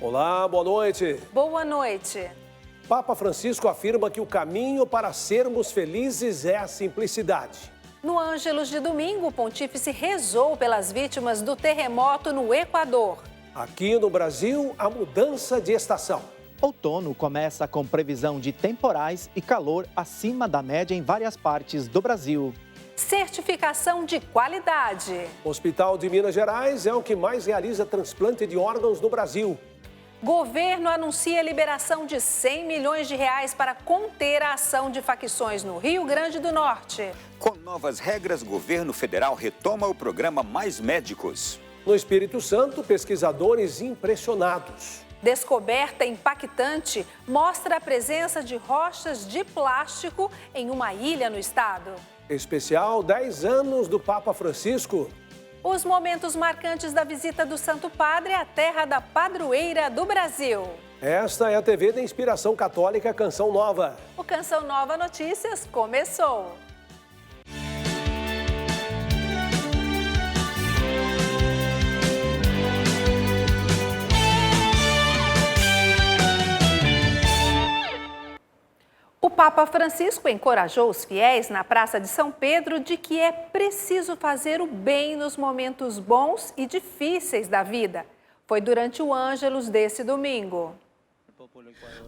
Olá, boa noite. Boa noite. Papa Francisco afirma que o caminho para sermos felizes é a simplicidade. No Ângelus de domingo, o pontífice rezou pelas vítimas do terremoto no Equador. Aqui no Brasil, a mudança de estação. Outono começa com previsão de temporais e calor acima da média em várias partes do Brasil. Certificação de qualidade. O Hospital de Minas Gerais é o que mais realiza transplante de órgãos no Brasil. Governo anuncia liberação de 100 milhões de reais para conter a ação de facções no Rio Grande do Norte. Com novas regras, o governo federal retoma o programa Mais Médicos. No Espírito Santo, pesquisadores impressionados. Descoberta impactante mostra a presença de rochas de plástico em uma ilha no estado. Especial 10 anos do Papa Francisco. Os momentos marcantes da visita do Santo Padre à terra da padroeira do Brasil. Esta é a TV da Inspiração Católica Canção Nova. O Canção Nova Notícias começou. O Papa Francisco encorajou os fiéis na Praça de São Pedro de que é preciso fazer o bem nos momentos bons e difíceis da vida. Foi durante o Ângelus desse domingo.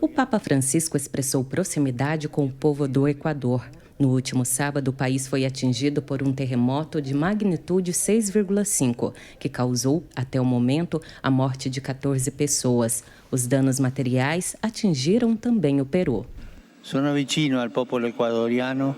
O Papa Francisco expressou proximidade com o povo do Equador. No último sábado, o país foi atingido por um terremoto de magnitude 6,5, que causou, até o momento, a morte de 14 pessoas. Os danos materiais atingiram também o Peru. Sono vicino al popolo ecuadoriano.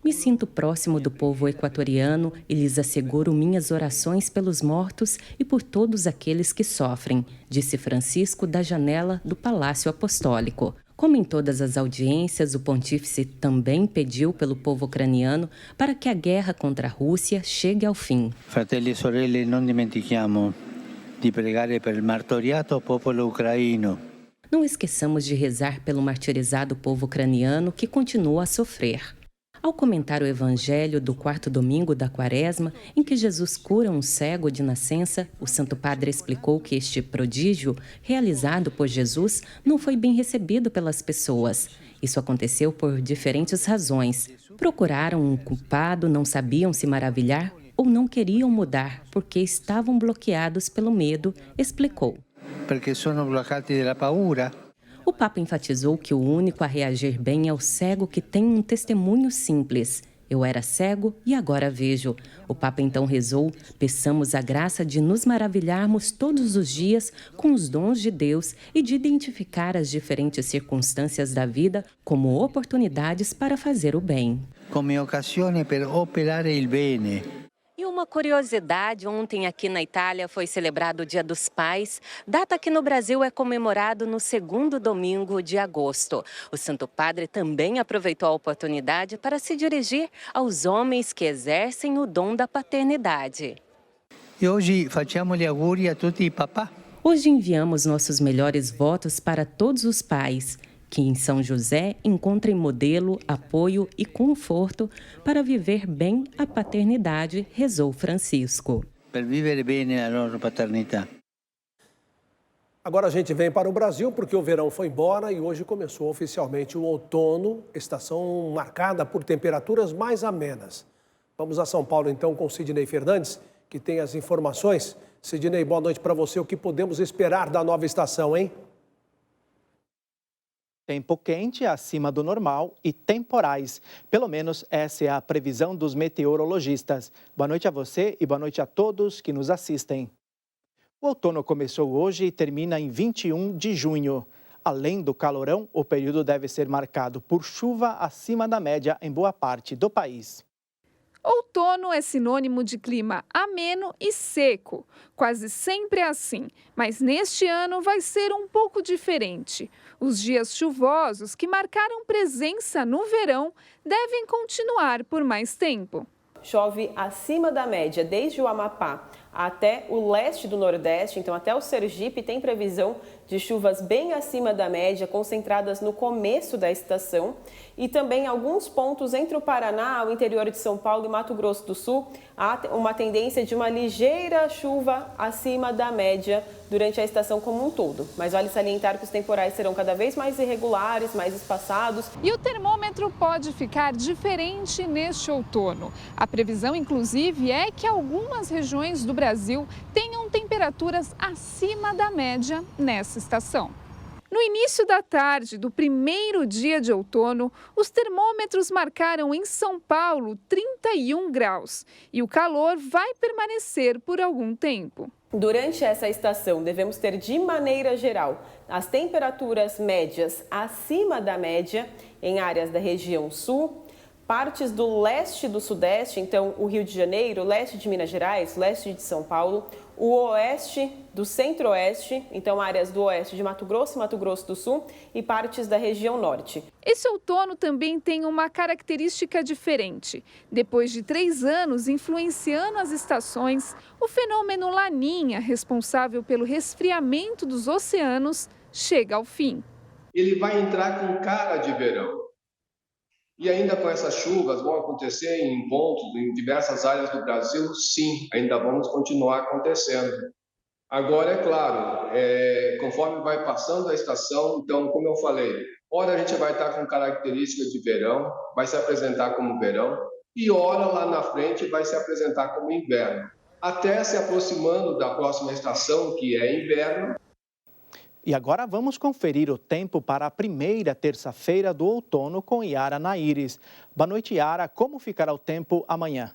Me sinto próximo do povo equatoriano e lhes asseguro minhas orações pelos mortos e por todos aqueles que sofrem, disse Francisco da janela do Palácio Apostólico. Como em todas as audiências, o pontífice também pediu pelo povo ucraniano para que a guerra contra a Rússia chegue ao fim. Fratelli e sorelle, non dimentichiamo di pregare per il martoriato popolo ucraino. Não esqueçamos de rezar pelo martirizado povo ucraniano que continua a sofrer. Ao comentar o evangelho do 4º domingo da Quaresma, em que Jesus cura um cego de nascença, o Santo Padre explicou que este prodígio, realizado por Jesus, não foi bem recebido pelas pessoas. Isso aconteceu por diferentes razões. Procuraram um culpado, não sabiam se maravilhar ou não queriam mudar porque estavam bloqueados pelo medo, explicou. Perché sono bloccati dalla paura. O Papa enfatizou que o único a reagir bem é o cego que tem um testemunho simples. Eu era cego e agora vejo. O Papa então rezou, peçamos a graça de nos maravilharmos todos os dias com os dons de Deus e de identificar as diferentes circunstâncias da vida como oportunidades para fazer o bem. Come occasione per operare il bene. E uma curiosidade, ontem aqui na Itália foi celebrado o Dia dos Pais, data que no Brasil é comemorado no 2º domingo de agosto. O Santo Padre também aproveitou a oportunidade para se dirigir aos homens que exercem o dom da paternidade. E hoje facciamo gli auguri a tutti i papà. Hoje enviamos nossos melhores votos para todos os pais, que em São José encontrem modelo, apoio e conforto para viver bem a paternidade, rezou Francisco. Per vivere bene la loro paternità. Agora a gente vem para o Brasil porque o verão foi embora e hoje começou oficialmente o outono, estação marcada por temperaturas mais amenas. Vamos a São Paulo então com Sidney Fernandes, que tem as informações. Sidney, boa noite para você. O que podemos esperar da nova estação, hein? Tempo quente acima do normal e temporais. Pelo menos essa é a previsão dos meteorologistas. Boa noite a você e boa noite a todos que nos assistem. O outono começou hoje e termina em 21 de junho. Além do calorão, o período deve ser marcado por chuva acima da média em boa parte do país. Outono é sinônimo de clima ameno e seco. Quase sempre é assim, mas neste ano vai ser um pouco diferente. Os dias chuvosos que marcaram presença no verão devem continuar por mais tempo. Chove acima da média desde o Amapá até o leste do Nordeste, então até o Sergipe, tem previsão de chuvas bem acima da média, concentradas no começo da estação. E também alguns pontos entre o Paraná, o interior de São Paulo e Mato Grosso do Sul, há uma tendência de uma ligeira chuva acima da média durante a estação como um todo. Mas vale salientar que os temporais serão cada vez mais irregulares, mais espaçados. E o termômetro pode ficar diferente neste outono. A previsão, inclusive, é que algumas regiões do Brasil tenham temperaturas acima da média nessa estação. No início da tarde do primeiro dia de outono, os termômetros marcaram em São Paulo 31 graus e o calor vai permanecer por algum tempo. Durante essa estação, devemos ter, de maneira geral, as temperaturas médias acima da média em áreas da região sul, partes do leste e do sudeste, então o Rio de Janeiro, leste de Minas Gerais, leste de São Paulo, o oeste do centro-oeste, então áreas do oeste de Mato Grosso e Mato Grosso do Sul e partes da região norte. Esse outono também tem uma característica diferente. Depois de 3 anos influenciando as estações, o fenômeno Laninha, responsável pelo resfriamento dos oceanos, chega ao fim. Ele vai entrar com cara de verão. E ainda com essas chuvas vão acontecer em pontos, em diversas áreas do Brasil? Sim, ainda vamos continuar acontecendo. Agora, é claro, conforme vai passando a estação, então, como eu falei, ora a gente vai estar com características de verão, vai se apresentar como verão, e ora lá na frente vai se apresentar como inverno, até se aproximando da próxima estação, que é inverno. E agora vamos conferir o tempo para a primeira terça-feira do outono com Yara Naires. Boa noite, Yara. Como ficará o tempo amanhã?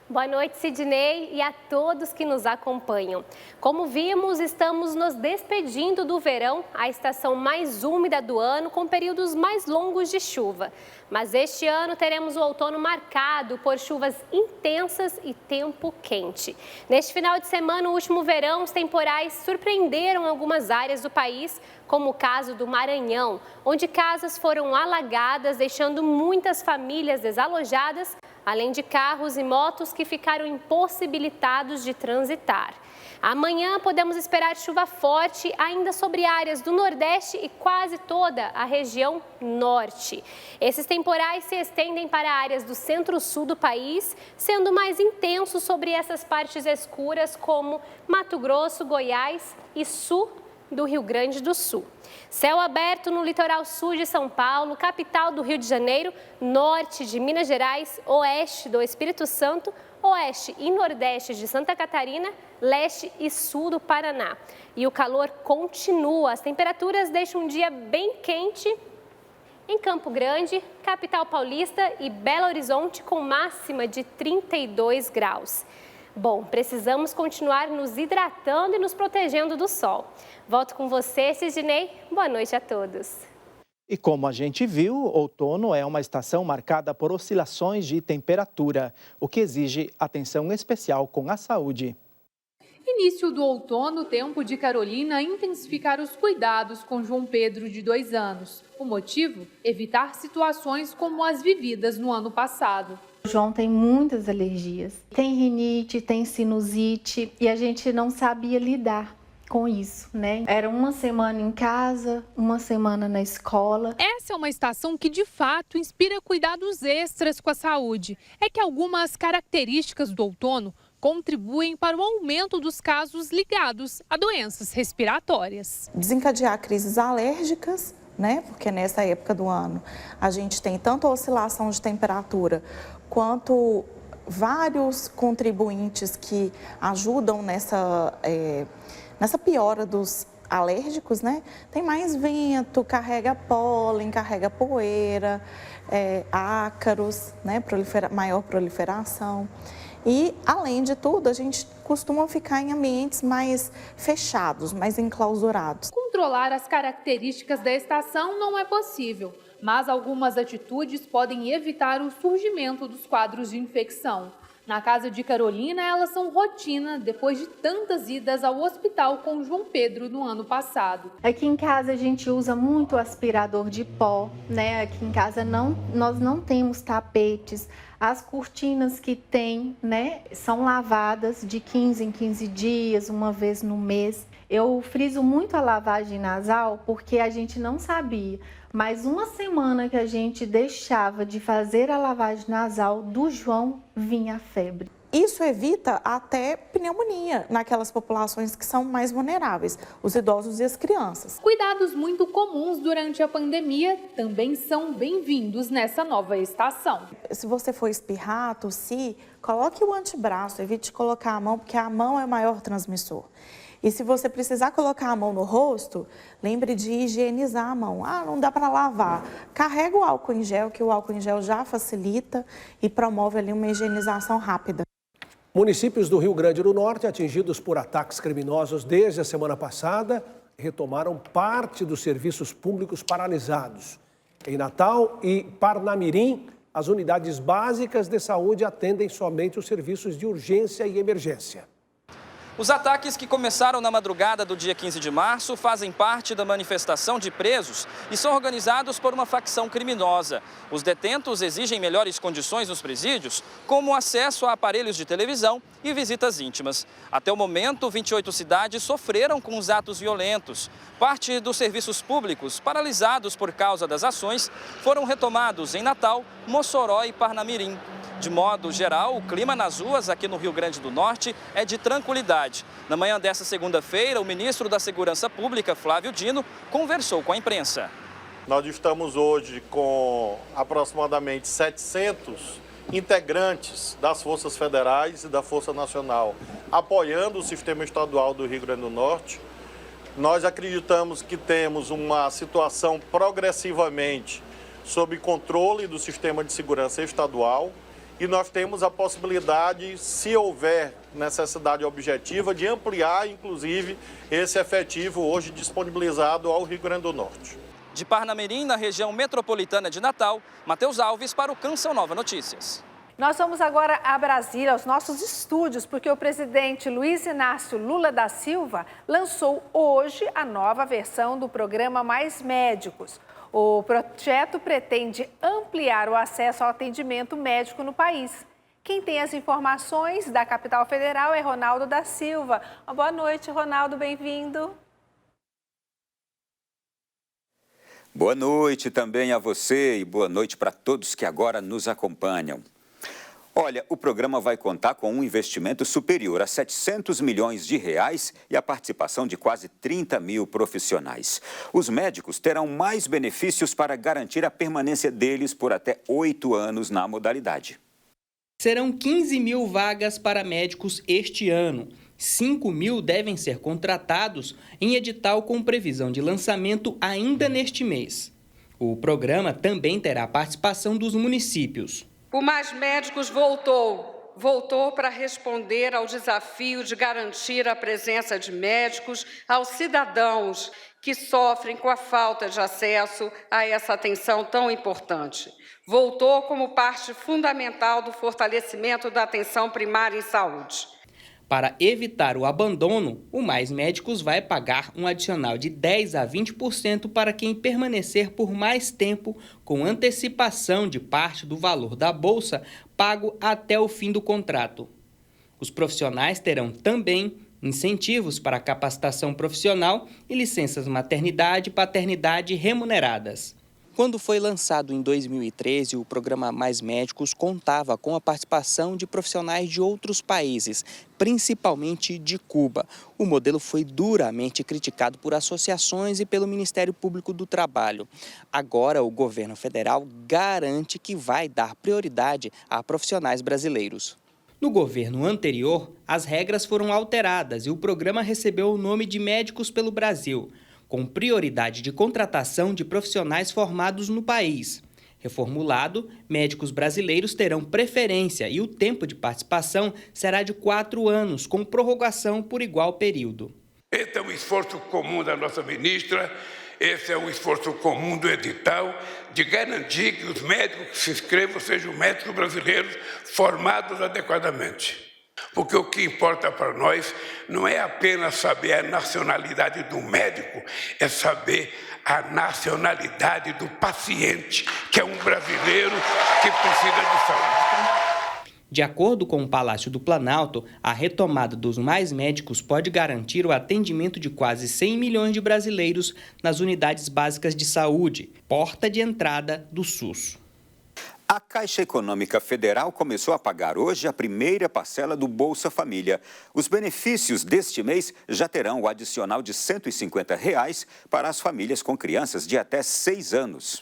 Boa noite, Sidney, e a todos que nos acompanham. Como vimos, estamos nos despedindo do verão, a estação mais úmida do ano, com períodos mais longos de chuva. Mas este ano teremos o outono marcado por chuvas intensas e tempo quente. Neste final de semana, o último verão, os temporais surpreenderam algumas áreas do país, como o caso do Maranhão, onde casas foram alagadas, deixando muitas famílias desalojadas, além de carros e motos que ficaram impossibilitados de transitar. Amanhã podemos esperar chuva forte ainda sobre áreas do Nordeste e quase toda a região Norte. Esses temporais se estendem para áreas do centro-sul do país, sendo mais intensos sobre essas partes escuras como Mato Grosso, Goiás e sul do Rio Grande do Sul. Céu aberto no litoral sul de São Paulo, capital do Rio de Janeiro, norte de Minas Gerais, oeste do Espírito Santo, oeste e nordeste de Santa Catarina, leste e sul do Paraná. E o calor continua, as temperaturas deixam um dia bem quente em Campo Grande, capital paulista e Belo Horizonte com máxima de 32 graus. Bom, precisamos continuar nos hidratando e nos protegendo do sol. Volto com você, Sidney. Boa noite a todos. E como a gente viu, outono é uma estação marcada por oscilações de temperatura, o que exige atenção especial com a saúde. Início do outono, tempo de Carolina intensificar os cuidados com João Pedro, de 2 anos. O motivo? Evitar situações como as vividas no ano passado. O João tem muitas alergias, tem rinite, tem sinusite e a gente não sabia lidar com isso, né? Era uma semana em casa, uma semana na escola. Essa é uma estação que de fato inspira cuidados extras com a saúde. É que algumas características do outono contribuem para o aumento dos casos ligados a doenças respiratórias. Desencadear crises alérgicas, né? Porque nessa época do ano a gente tem tanto a oscilação de temperatura quanto vários contribuintes que ajudam nessa piora dos alérgicos, né? Tem mais vento, carrega pólen, carrega poeira, ácaros, né? Maior proliferação. E, além de tudo, a gente costuma ficar em ambientes mais fechados, mais enclausurados. Controlar as características da estação não é possível, mas algumas atitudes podem evitar o surgimento dos quadros de infecção. Na casa de Carolina, elas são rotina depois de tantas idas ao hospital com João Pedro no ano passado. Aqui em casa a gente usa muito aspirador de pó, né? Aqui em casa nós não temos tapetes. As cortinas que tem, né, são lavadas de 15 em 15 dias, uma vez no mês. Eu friso muito a lavagem nasal porque a gente não sabia, mas uma semana que a gente deixava de fazer a lavagem nasal do João, vinha a febre. Isso evita até pneumonia naquelas populações que são mais vulneráveis, os idosos e as crianças. Cuidados muito comuns durante a pandemia também são bem-vindos nessa nova estação. Se você for espirrar, tossir, coloque o antebraço, evite colocar a mão, porque a mão é o maior transmissor. E se você precisar colocar a mão no rosto, lembre de higienizar a mão. Não dá para lavar. Carrega o álcool em gel, que o álcool em gel já facilita e promove ali uma higienização rápida. Municípios do Rio Grande do Norte atingidos por ataques criminosos desde a semana passada retomaram parte dos serviços públicos paralisados. Em Natal e Parnamirim, as unidades básicas de saúde atendem somente os serviços de urgência e emergência. Os ataques que começaram na madrugada do dia 15 de março fazem parte da manifestação de presos e são organizados por uma facção criminosa. Os detentos exigem melhores condições nos presídios, como acesso a aparelhos de televisão e visitas íntimas. Até o momento, 28 cidades sofreram com os atos violentos. Parte dos serviços públicos, paralisados por causa das ações, foram retomados em Natal, Mossoró e Parnamirim. De modo geral, o clima nas ruas aqui no Rio Grande do Norte é de tranquilidade. Na manhã desta segunda-feira, o ministro da Segurança Pública, Flávio Dino, conversou com a imprensa. Nós estamos hoje com aproximadamente 700 integrantes das Forças Federais e da Força Nacional apoiando o sistema estadual do Rio Grande do Norte. Nós acreditamos que temos uma situação progressivamente sob controle do sistema de segurança estadual. E nós temos a possibilidade, se houver necessidade objetiva, de ampliar, inclusive, esse efetivo hoje disponibilizado ao Rio Grande do Norte. De Parnamirim, na região metropolitana de Natal, Matheus Alves para o Canção Nova Notícias. Nós vamos agora a Brasília, aos nossos estúdios, porque o presidente Luiz Inácio Lula da Silva lançou hoje a nova versão do programa Mais Médicos. O projeto pretende ampliar o acesso ao atendimento médico no país. Quem tem as informações da capital federal é Ronaldo da Silva. Boa noite, Ronaldo, bem-vindo. Boa noite também a você e boa noite para todos que agora nos acompanham. Olha, o programa vai contar com um investimento superior a 700 milhões de reais e a participação de quase 30 mil profissionais. Os médicos terão mais benefícios para garantir a permanência deles por até 8 anos na modalidade. Serão 15 mil vagas para médicos este ano. 5 mil devem ser contratados em edital com previsão de lançamento ainda neste mês. O programa também terá a participação dos municípios. O Mais Médicos voltou para responder ao desafio de garantir a presença de médicos aos cidadãos que sofrem com a falta de acesso a essa atenção tão importante. Voltou como parte fundamental do fortalecimento da atenção primária em saúde. Para evitar o abandono, o Mais Médicos vai pagar um adicional de 10% a 20% para quem permanecer por mais tempo, com antecipação de parte do valor da bolsa pago até o fim do contrato. Os profissionais terão também incentivos para capacitação profissional e licenças maternidade e paternidade remuneradas. Quando foi lançado em 2013, o programa Mais Médicos contava com a participação de profissionais de outros países, principalmente de Cuba. O modelo foi duramente criticado por associações e pelo Ministério Público do Trabalho. Agora, o governo federal garante que vai dar prioridade a profissionais brasileiros. No governo anterior, as regras foram alteradas e o programa recebeu o nome de Médicos pelo Brasil, com prioridade de contratação de profissionais formados no país. Reformulado, médicos brasileiros terão preferência e o tempo de participação será de 4 anos, com prorrogação por igual período. Esse é um esforço comum da nossa ministra, esse é um esforço comum do edital, de garantir que os médicos que se inscrevam sejam médicos brasileiros formados adequadamente. Porque o que importa para nós não é apenas saber a nacionalidade do médico, é saber a nacionalidade do paciente, que é um brasileiro que precisa de saúde. De acordo com o Palácio do Planalto, a retomada dos Mais Médicos pode garantir o atendimento de quase 100 milhões de brasileiros nas unidades básicas de saúde, porta de entrada do SUS. A Caixa Econômica Federal começou a pagar hoje a primeira parcela do Bolsa Família. Os benefícios deste mês já terão o adicional de R$ 150 para as famílias com crianças de até 6 anos.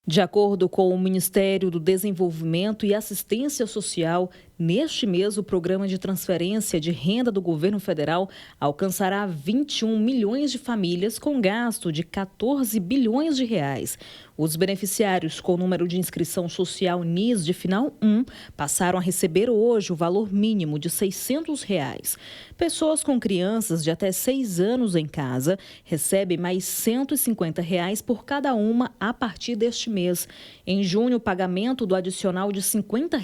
De acordo com o Ministério do Desenvolvimento e Assistência Social, neste mês o programa de transferência de renda do governo federal alcançará 21 milhões de famílias com gasto de 14 bilhões de reais. Os beneficiários com número de inscrição social NIS de final 1 passaram a receber hoje o valor mínimo de R$ 600. Pessoas com crianças de até 6 anos em casa recebem mais R$ 150 por cada uma a partir deste mês. Em junho, o pagamento do adicional de R$ 50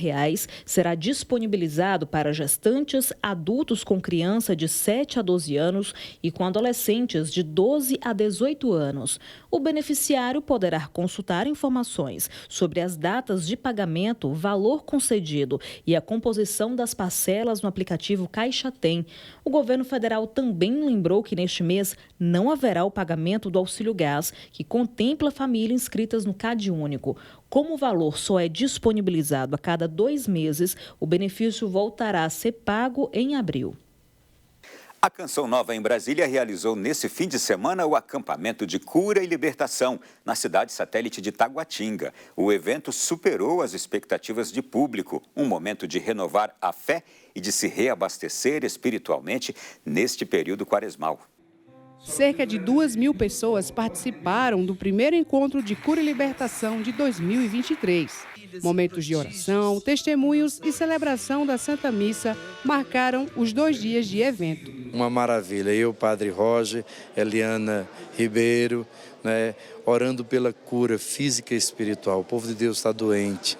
será disponibilizado para gestantes, adultos com criança de 7 a 12 anos e com adolescentes de 12 a 18 anos. O beneficiário poderá consultar informações sobre as datas de pagamento, valor concedido e a composição das parcelas no aplicativo Caixa Tem. O governo federal também lembrou que neste mês não haverá o pagamento do Auxílio Gás, que contempla famílias inscritas no CadÚnico. Como o valor só é disponibilizado a cada 2 meses, o benefício voltará a ser pago em abril. A Canção Nova em Brasília realizou nesse fim de semana o acampamento de cura e libertação na cidade satélite de Taguatinga. O evento superou as expectativas de público, um momento de renovar a fé e de se reabastecer espiritualmente neste período quaresmal. Cerca de 2.000 pessoas participaram do primeiro encontro de cura e libertação de 2023. Momentos de oração, testemunhos e celebração da Santa Missa marcaram os 2 dias de evento. Uma maravilha. Eu, Padre Roger, Eliana Ribeiro, orando pela cura física e espiritual. O povo de Deus está doente,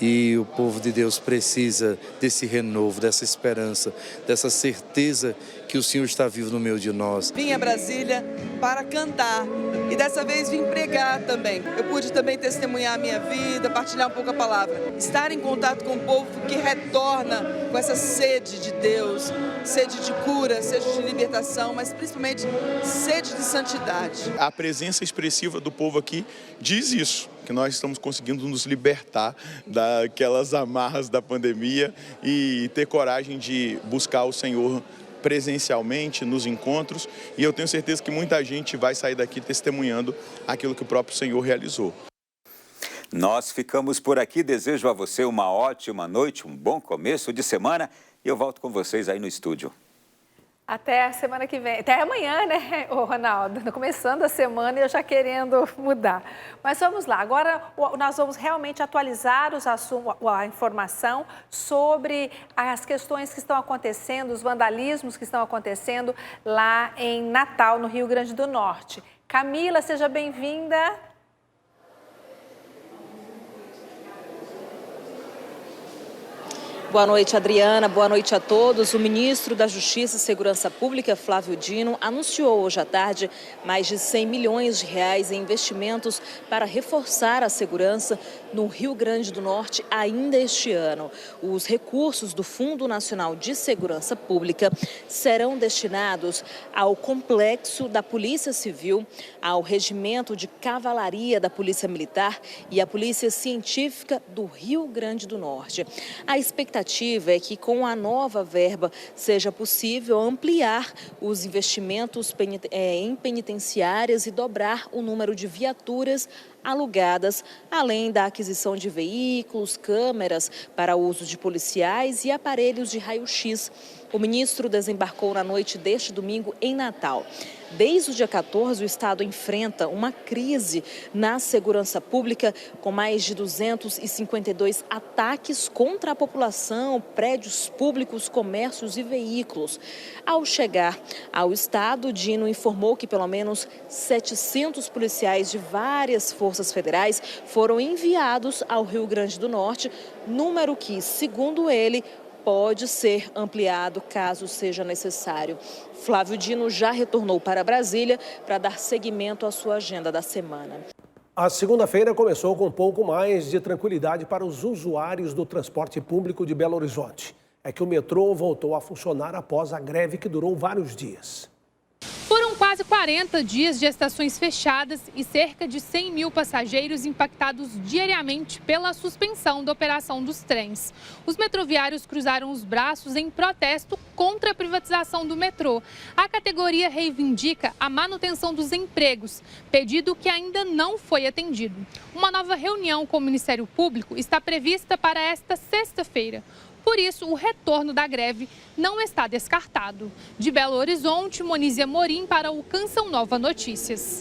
e o povo de Deus precisa desse renovo, dessa esperança, dessa certeza que o Senhor está vivo no meio de nós. Vim a Brasília para cantar e dessa vez vim pregar também. Eu pude também testemunhar a minha vida, partilhar um pouco a palavra. Estar em contato com o povo que retorna com essa sede de Deus, sede de cura, sede de libertação, mas principalmente sede de santidade. A presença expressiva do povo aqui diz isso, que nós estamos conseguindo nos libertar daquelas amarras da pandemia e ter coragem de buscar o Senhor presencialmente nos encontros, e eu tenho certeza que muita gente vai sair daqui testemunhando aquilo que o próprio Senhor realizou. Nós ficamos por aqui, desejo a você uma ótima noite, um bom começo de semana e eu volto com vocês aí no estúdio. Até a semana que vem, até amanhã, né, Ronaldo? Começando a semana e eu já querendo mudar. Mas vamos lá, agora nós vamos realmente atualizar a informação sobre as questões que estão acontecendo, os vandalismos que estão acontecendo lá em Natal, no Rio Grande do Norte. Camila, seja bem-vinda. Boa noite, Adriana. Boa noite a todos. O ministro da Justiça e Segurança Pública, Flávio Dino, anunciou hoje à tarde mais de 100 milhões de reais em investimentos para reforçar a segurança no Rio Grande do Norte ainda este ano. Os recursos do Fundo Nacional de Segurança Pública serão destinados ao complexo da Polícia Civil, ao Regimento de Cavalaria da Polícia Militar e à Polícia Científica do Rio Grande do Norte. A expectativa é que com a nova verba seja possível ampliar os investimentos em penitenciárias e dobrar o número de viaturas alugadas, além da aquisição de veículos, câmeras para uso de policiais e aparelhos de raio-x. O ministro desembarcou na noite deste domingo em Natal. Desde o dia 14, o Estado enfrenta uma crise na segurança pública, com mais de 252 ataques contra a população, prédios públicos, comércios e veículos. Ao chegar ao Estado, Dino informou que pelo menos 700 policiais de várias forças federais foram enviados ao Rio Grande do Norte, número que, segundo ele, pode ser ampliado caso seja necessário. Flávio Dino já retornou para Brasília para dar seguimento à sua agenda da semana. A segunda-feira começou com um pouco mais de tranquilidade para os usuários do transporte público de Belo Horizonte. É que o metrô voltou a funcionar após a greve que durou vários dias. Foram São quase 40 dias de estações fechadas e cerca de 100 mil passageiros impactados diariamente pela suspensão da operação dos trens. Os metroviários cruzaram os braços em protesto contra a privatização do metrô. A categoria reivindica a manutenção dos empregos, pedido que ainda não foi atendido. Uma nova reunião com o Ministério Público está prevista para esta sexta-feira. Por isso, o retorno da greve não está descartado. De Belo Horizonte, Monize Amorim para o Canção Nova Notícias.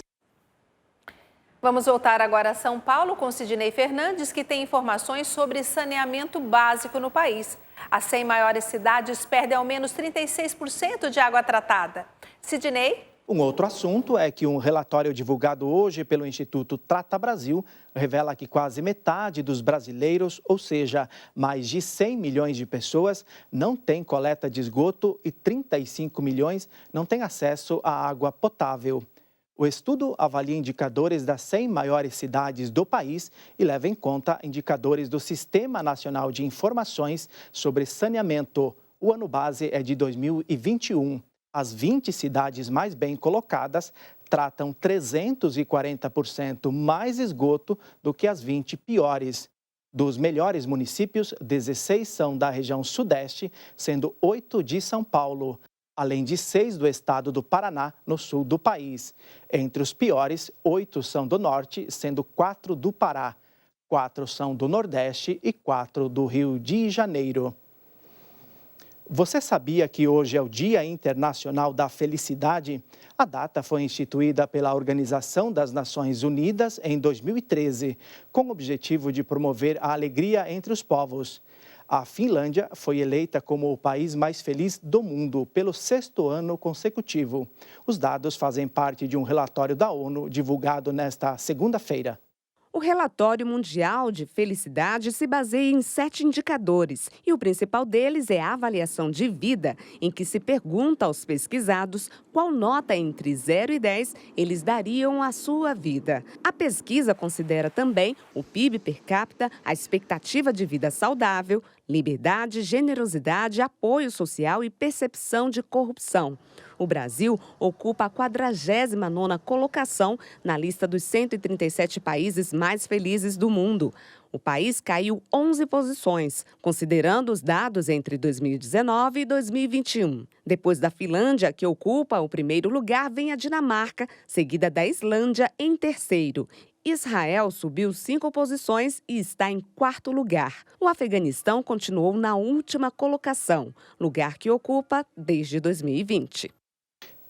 Vamos voltar agora a São Paulo com Sidnei Fernandes, que tem informações sobre saneamento básico no país. As 100 maiores cidades perdem ao menos 36% de água tratada. Sidnei? Um outro assunto é que um relatório divulgado hoje pelo Instituto Trata Brasil revela que quase metade dos brasileiros, ou seja, mais de 100 milhões de pessoas, não têm coleta de esgoto e 35 milhões não têm acesso à água potável. O estudo avalia indicadores das 100 maiores cidades do país e leva em conta indicadores do Sistema Nacional de Informações sobre Saneamento. O ano base é de 2021. As 20 cidades mais bem colocadas tratam 340% mais esgoto do que as 20 piores. Dos melhores municípios, 16 são da região Sudeste, sendo 8 de São Paulo, além de 6 do estado do Paraná, no sul do país. Entre os piores, 8 são do Norte, sendo 4 do Pará, 4 são do Nordeste e 4 do Rio de Janeiro. Você sabia que hoje é o Dia Internacional da Felicidade? A data foi instituída pela Organização das Nações Unidas em 2013, com o objetivo de promover a alegria entre os povos. A Finlândia foi eleita como o país mais feliz do mundo pelo 6º ano consecutivo. Os dados fazem parte de um relatório da ONU divulgado nesta segunda-feira. O Relatório Mundial de Felicidade se baseia em 7 indicadores e o principal deles é a avaliação de vida, em que se pergunta aos pesquisados qual nota entre 0 e 10 eles dariam à sua vida. A pesquisa considera também o PIB per capita, a expectativa de vida saudável, liberdade, generosidade, apoio social e percepção de corrupção. O Brasil ocupa a 49ª colocação na lista dos 137 países mais felizes do mundo. O país caiu 11 posições, considerando os dados entre 2019 e 2021. Depois da Finlândia, que ocupa o primeiro lugar, vem a Dinamarca, seguida da Islândia em terceiro. Israel subiu 5 posições e está em 4º lugar. O Afeganistão continuou na última colocação, lugar que ocupa desde 2020.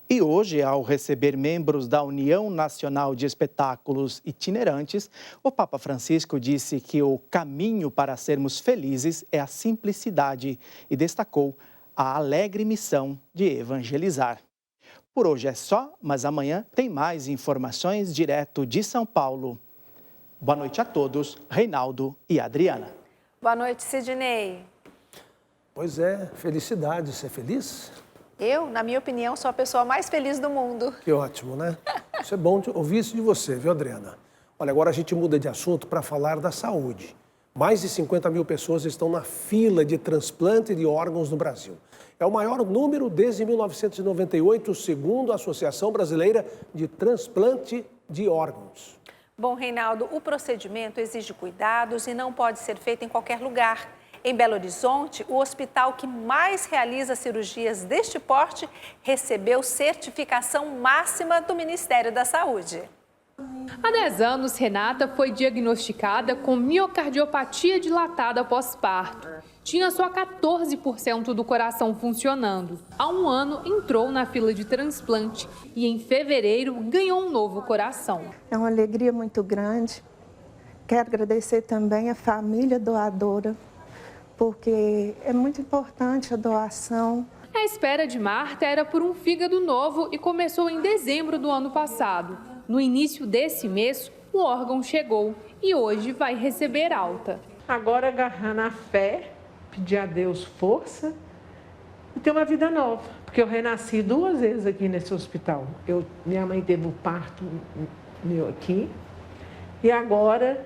E hoje, ao receber membros da União Nacional de Espetáculos Itinerantes, o Papa Francisco disse que o caminho para sermos felizes é a simplicidade e destacou a alegre missão de evangelizar. Por hoje é só, mas amanhã tem mais informações direto de São Paulo. Boa noite a todos, Reinaldo e Adriana. Boa noite, Sidnei. Pois é, felicidade, ser feliz? Eu, na minha opinião, sou a pessoa mais feliz do mundo. Que ótimo, né? Isso é bom ouvir isso de você, viu, Adriana? Olha, agora a gente muda de assunto para falar da saúde. Mais de 50 mil pessoas estão na fila de transplante de órgãos no Brasil. É o maior número desde 1998, segundo a Associação Brasileira de Transplante de Órgãos. Bom, Reinaldo, o procedimento exige cuidados e não pode ser feito em qualquer lugar. Em Belo Horizonte, o hospital que mais realiza cirurgias deste porte recebeu certificação máxima do Ministério da Saúde. Há 10 anos, Renata foi diagnosticada com miocardiopatia dilatada pós-parto. Tinha só 14% do coração funcionando. Há um ano, entrou na fila de transplante e, em fevereiro, ganhou um novo coração. É uma alegria muito grande. Quero agradecer também a família doadora, porque é muito importante a doação. A espera de Marta era por um fígado novo e começou em dezembro do ano passado. No início desse mês, o órgão chegou e hoje vai receber alta. Agora agarrar na fé, pedir a Deus força e ter uma vida nova. Porque eu renasci 2 vezes aqui nesse hospital. Minha mãe teve o parto meu aqui e agora,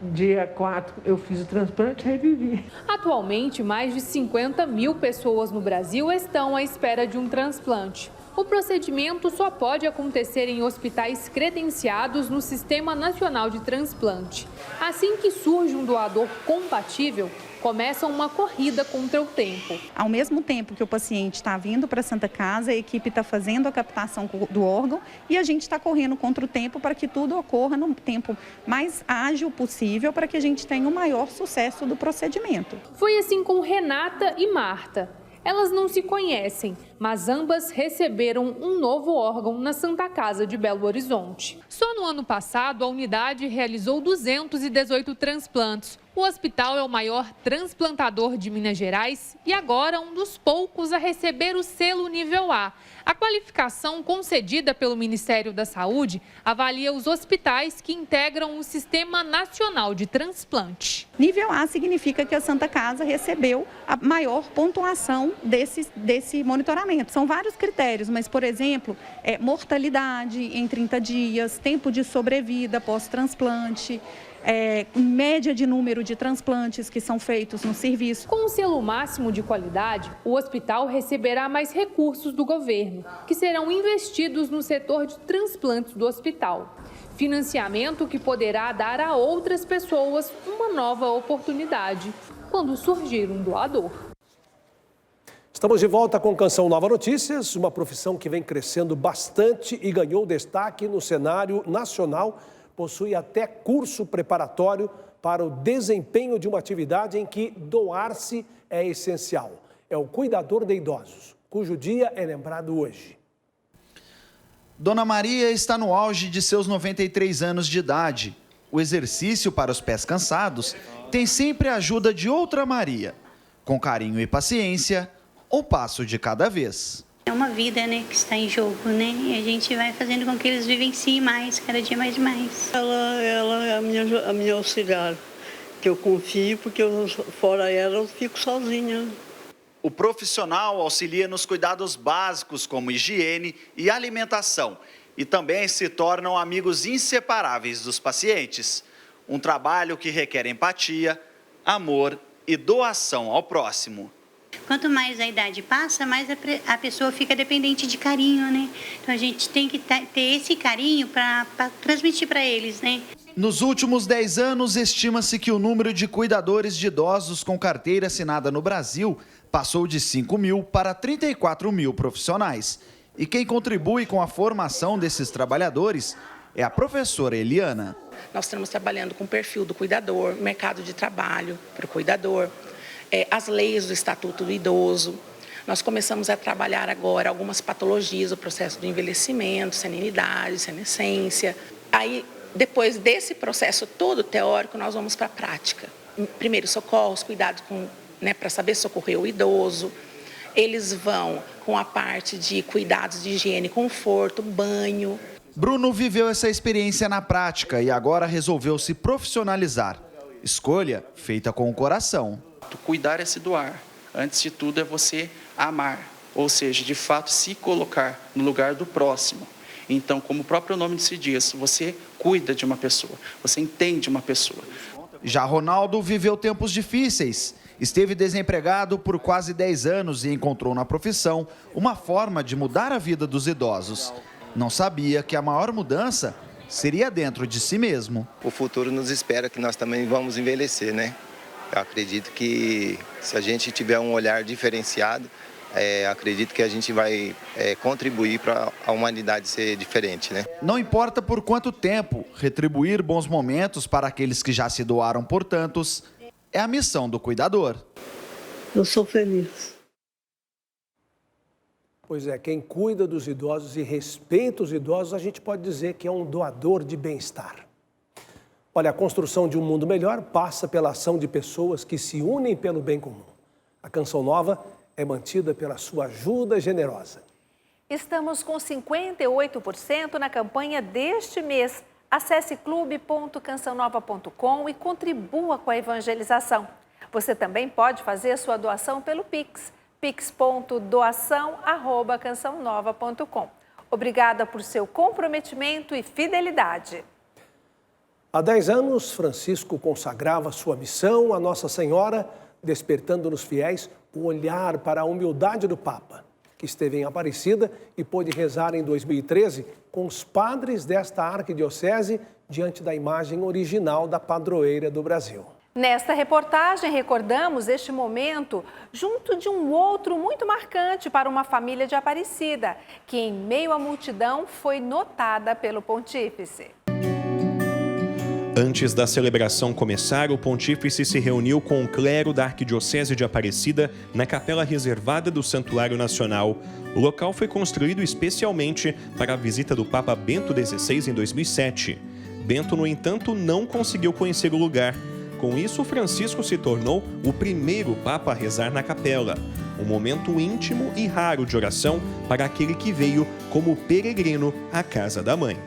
dia 4, eu fiz o transplante e revivi. Atualmente, mais de 50 mil pessoas no Brasil estão à espera de um transplante. O procedimento só pode acontecer em hospitais credenciados no Sistema Nacional de Transplante. Assim que surge um doador compatível, começa uma corrida contra o tempo. Ao mesmo tempo que o paciente está vindo para a Santa Casa, a equipe está fazendo a captação do órgão e a gente está correndo contra o tempo para que tudo ocorra no tempo mais ágil possível para que a gente tenha o maior sucesso do procedimento. Foi assim com Renata e Marta. Elas não se conhecem, mas ambas receberam um novo órgão na Santa Casa de Belo Horizonte. Só no ano passado, a unidade realizou 218 transplantes. O hospital é o maior transplantador de Minas Gerais e agora um dos poucos a receber o selo nível A. A qualificação concedida pelo Ministério da Saúde avalia os hospitais que integram o Sistema Nacional de Transplante. Nível A significa que a Santa Casa recebeu a maior pontuação desse monitoramento. São vários critérios, mas, por exemplo, mortalidade em 30 dias, tempo de sobrevida pós-transplante, média de número de transplantes que são feitos no serviço. Com o selo máximo de qualidade, o hospital receberá mais recursos do governo, que serão investidos no setor de transplantes do hospital. Financiamento que poderá dar a outras pessoas uma nova oportunidade quando surgir um doador. Estamos de volta com Canção Nova Notícias, uma profissão que vem crescendo bastante e ganhou destaque no cenário nacional. Possui até curso preparatório para o desempenho de uma atividade em que doar-se é essencial. É o cuidador de idosos, cujo dia é lembrado hoje. Dona Maria está no auge de seus 93 anos de idade. O exercício para os pés cansados tem sempre a ajuda de outra Maria. Com carinho e paciência, um passo de cada vez. É uma vida, né, que está em jogo, né? E a gente vai fazendo com que eles vivenciem mais, cada dia mais e mais. Ela é a minha auxiliar, que eu confio, porque fora ela eu fico sozinha. O profissional auxilia nos cuidados básicos, como higiene e alimentação, e também se tornam amigos inseparáveis dos pacientes. Um trabalho que requer empatia, amor e doação ao próximo. Quanto mais a idade passa, mais a pessoa fica dependente de carinho, né? Então a gente tem que ter esse carinho para transmitir para eles, né? Nos últimos 10 anos, estima-se que o número de cuidadores de idosos com carteira assinada no Brasil passou de 5 mil para 34 mil profissionais. E quem contribui com a formação desses trabalhadores é a professora Eliana. Nós estamos trabalhando com o perfil do cuidador, mercado de trabalho para o cuidador, as leis do Estatuto do Idoso. Nós começamos a trabalhar agora algumas patologias, o processo do envelhecimento, senilidade, senescência. Aí, depois desse processo todo teórico, nós vamos para a prática. Primeiro, socorros, cuidados para saber socorrer o idoso. Eles vão com a parte de cuidados de higiene e conforto, banho. Bruno viveu essa experiência na prática e agora resolveu se profissionalizar. Escolha feita com o coração. Cuidar é se doar. Antes de tudo é você amar, ou seja, de fato se colocar no lugar do próximo. Então, como o próprio nome se diz, você cuida de uma pessoa, você entende uma pessoa. Já Ronaldo viveu tempos difíceis. Esteve desempregado por quase 10 anos e encontrou na profissão uma forma de mudar a vida dos idosos. Não sabia que a maior mudança seria dentro de si mesmo. O futuro nos espera que nós também vamos envelhecer, né? Eu acredito que se a gente tiver um olhar diferenciado, acredito que a gente vai contribuir para a humanidade ser diferente, né? Não importa por quanto tempo, retribuir bons momentos para aqueles que já se doaram por tantos é a missão do cuidador. Eu sou feliz. Pois é, quem cuida dos idosos e respeita os idosos, a gente pode dizer que é um doador de bem-estar. Olha, a construção de um mundo melhor passa pela ação de pessoas que se unem pelo bem comum. A Canção Nova é mantida pela sua ajuda generosa. Estamos com 58% na campanha deste mês. Acesse clube.cançãonova.com e contribua com a evangelização. Você também pode fazer sua doação pelo Pix, pix.doação@cançãonova.com. Obrigada por seu comprometimento e fidelidade. Há 10 anos, Francisco consagrava sua missão a Nossa Senhora, despertando nos fiéis o olhar para a humildade do Papa, esteve em Aparecida e pôde rezar em 2013 com os padres desta arquidiocese diante da imagem original da padroeira do Brasil. Nesta reportagem, recordamos este momento junto de um outro muito marcante para uma família de Aparecida, que em meio à multidão foi notada pelo pontífice. Antes da celebração começar, o pontífice se reuniu com o clero da Arquidiocese de Aparecida na capela reservada do Santuário Nacional. O local foi construído especialmente para a visita do Papa Bento XVI em 2007. Bento, no entanto, não conseguiu conhecer o lugar. Com isso, Francisco se tornou o primeiro Papa a rezar na capela. Um momento íntimo e raro de oração para aquele que veio como peregrino à casa da mãe.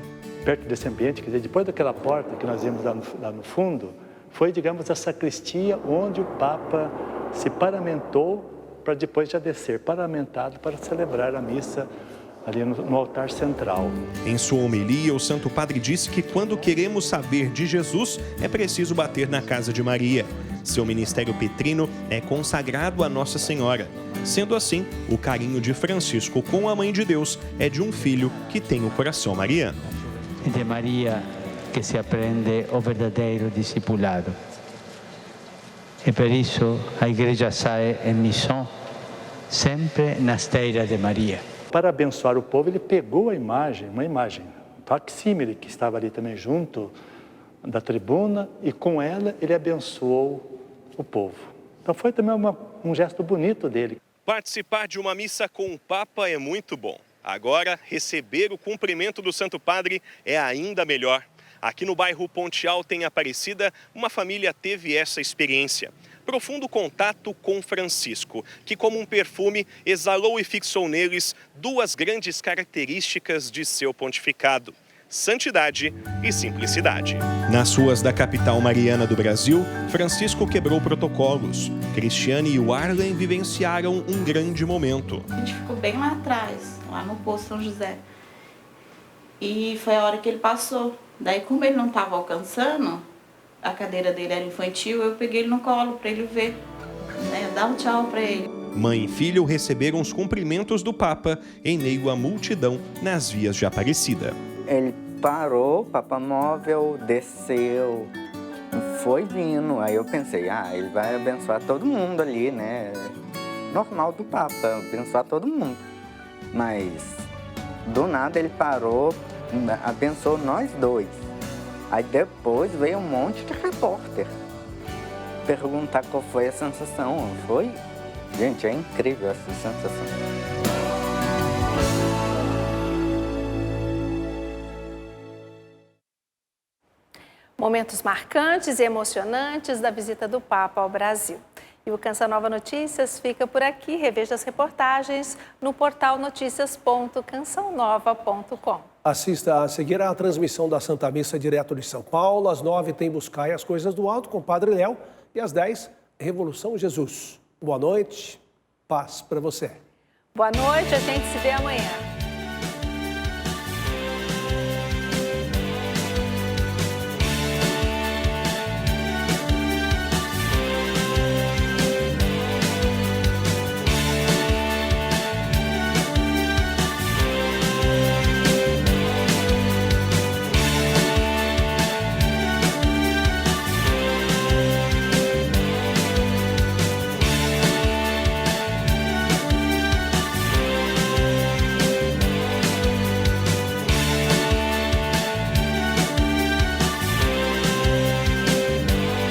Perto desse ambiente, quer dizer, depois daquela porta que nós vimos lá no fundo, foi, digamos, a sacristia onde o Papa se paramentou para depois já descer, paramentado para celebrar a missa ali no altar central. Em sua homilia, o Santo Padre disse que quando queremos saber de Jesus, é preciso bater na casa de Maria. Seu ministério petrino é consagrado a Nossa Senhora. Sendo assim, o carinho de Francisco com a Mãe de Deus é de um filho que tem o coração mariano. De Maria que se aprende o verdadeiro discipulado. E por isso a Igreja sai em missão sempre na esteira de Maria. Para abençoar o povo, ele pegou a imagem, uma imagem, um facsímile que estava ali também junto da tribuna, e com ela ele abençoou o povo. Então foi também um gesto bonito dele. Participar de uma missa com o Papa é muito bom. Agora, receber o cumprimento do Santo Padre é ainda melhor. Aqui no bairro Ponte Alta, em Aparecida, uma família teve essa experiência. Profundo contato com Francisco, que como um perfume exalou e fixou neles duas grandes características de seu pontificado: santidade e simplicidade. Nas ruas da capital mariana do Brasil, Francisco quebrou protocolos. Cristiane e o Arlen vivenciaram um grande momento. A gente ficou bem lá atrás, lá no Poço São José. E foi a hora que ele passou. Daí, como ele não estava alcançando, a cadeira dele era infantil, eu peguei ele no colo para ele ver, né, dar um tchau para ele. Mãe e filho receberam os cumprimentos do Papa em meio à multidão nas vias de Aparecida. Ele parou, papamóvel, desceu, foi vindo. Aí eu pensei, ele vai abençoar todo mundo ali, né? Normal do Papa, abençoar todo mundo. Mas do nada ele parou, abençoou nós dois. Aí depois veio um monte de repórter perguntar qual foi a sensação. Foi, gente, é incrível essa sensação. Momentos marcantes e emocionantes da visita do Papa ao Brasil. E o Canção Nova Notícias fica por aqui. Reveja as reportagens no portal noticias.cançãonova.com. Assista a seguir a transmissão da Santa Missa direto de São Paulo. Às 9 tem Buscai as Coisas do Alto com o Padre Léo. E às 10, Revolução Jesus. Boa noite, paz para você. Boa noite, a gente se vê amanhã.